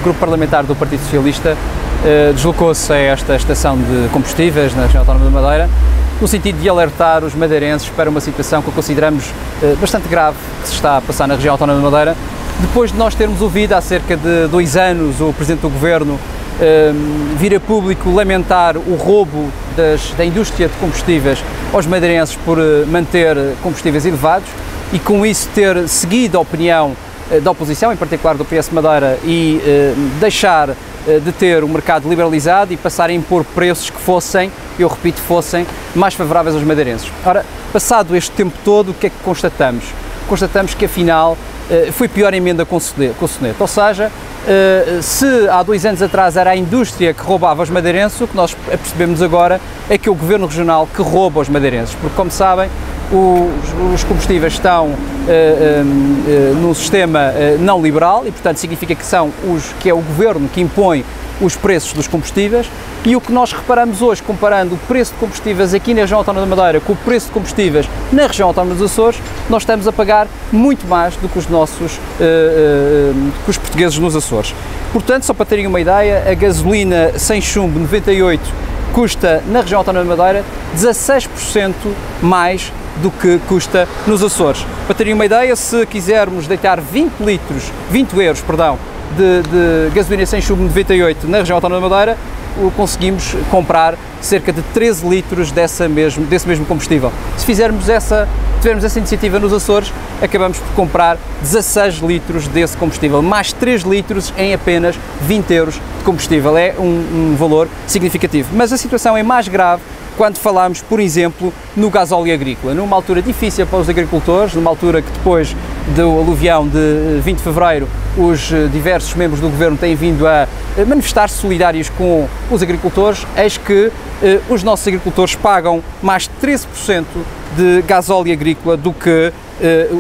O Grupo Parlamentar do Partido Socialista deslocou-se a esta estação de combustíveis na região autónoma da Madeira, no sentido de alertar os madeirenses para uma situação que consideramos bastante grave que se está a passar na região autónoma da Madeira, depois de nós termos ouvido há cerca de 2 anos o Presidente do Governo vir a público lamentar o roubo da indústria de combustíveis aos madeirenses por manter combustíveis elevados e com isso ter seguido a opinião da oposição, em particular do PS Madeira, e deixar de ter o mercado liberalizado e passar a impor preços que fossem, eu repito, fossem mais favoráveis aos madeirenses. Ora, passado este tempo todo, o que é que constatamos? Constatamos que afinal foi pior a emenda com o soneto, ou seja, se há 2 anos atrás era a indústria que roubava os madeirenses, o que nós percebemos agora é que é o Governo Regional que rouba os madeirenses, porque como sabem, os combustíveis estão num sistema não liberal e, portanto, significa que é o Governo que impõe os preços dos combustíveis e o que nós reparamos hoje, comparando o preço de combustíveis aqui na região autónoma da Madeira com o preço de combustíveis na região autónoma dos Açores, nós estamos a pagar muito mais do que os portugueses nos Açores. Portanto, só para terem uma ideia, a gasolina sem chumbo 98 custa na região autónoma da Madeira 16% mais do que custa nos Açores. Para terem uma ideia, se quisermos deitar 20 euros de gasolina sem chumbo 98 na região autónoma da Madeira, conseguimos comprar cerca de 13 litros desse mesmo combustível. Se tivermos essa iniciativa nos Açores, acabamos por comprar 16 litros desse combustível, mais 3 litros em apenas 20 euros de combustível. É um valor significativo. Mas a situação é mais grave quando falamos, por exemplo, no gasóleo agrícola, numa altura difícil para os agricultores, numa altura que depois do aluvião de 20 de fevereiro os diversos membros do Governo têm vindo a manifestar-se solidários com os agricultores, eis que os nossos agricultores pagam mais de 13% de gasóleo agrícola do que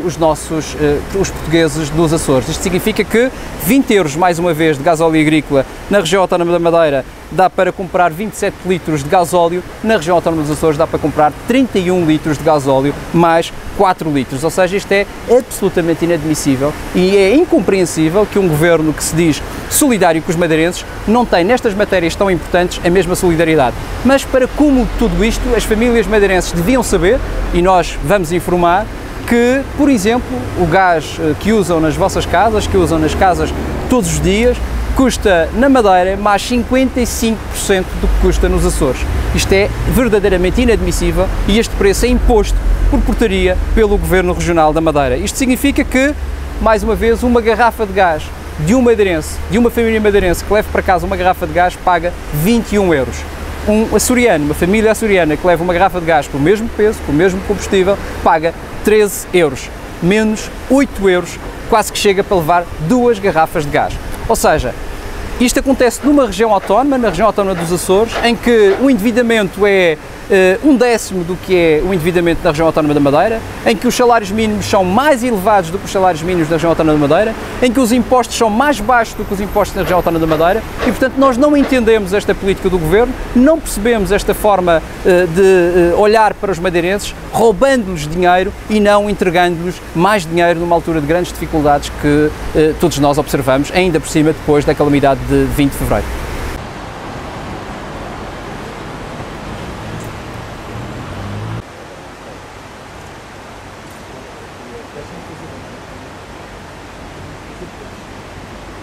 os portugueses dos Açores. Isto significa que 20 euros, mais uma vez, de gasóleo agrícola na região autónoma da Madeira dá para comprar 27 litros de gasóleo, na região autónoma dos Açores dá para comprar 31 litros de gasóleo mais 4 litros, ou seja, isto é absolutamente inadmissível e é incompreensível que um governo que se diz solidário com os madeirenses não tem nestas matérias tão importantes a mesma solidariedade. Mas para cúmulo de tudo isto, as famílias madeirenses deviam saber, e nós vamos informar, que, por exemplo, o gás que usam nas vossas casas, que usam nas casas todos os dias, custa na Madeira mais 55% do que custa nos Açores. Isto é verdadeiramente inadmissível e este preço é imposto por portaria pelo Governo Regional da Madeira. Isto significa que, mais uma vez, uma garrafa de gás de um madeirense, de uma família madeirense que leve para casa uma garrafa de gás, paga 21 euros. Um açoriano, uma família açoriana que leva uma garrafa de gás com o mesmo peso, com o mesmo combustível, paga 13 euros, menos 8 euros, quase que chega para levar 2 garrafas de gás. Ou seja, isto acontece numa região autónoma, na região autónoma dos Açores, em que o endividamento é 1/10 do que é o endividamento da região autónoma da Madeira, em que os salários mínimos são mais elevados do que os salários mínimos da região autónoma da Madeira, em que os impostos são mais baixos do que os impostos na região autónoma da Madeira e, portanto, nós não entendemos esta política do Governo, não percebemos esta forma de olhar para os madeirenses, roubando-lhes dinheiro e não entregando-lhes mais dinheiro numa altura de grandes dificuldades que todos nós observamos, ainda por cima depois da calamidade de 20 de fevereiro.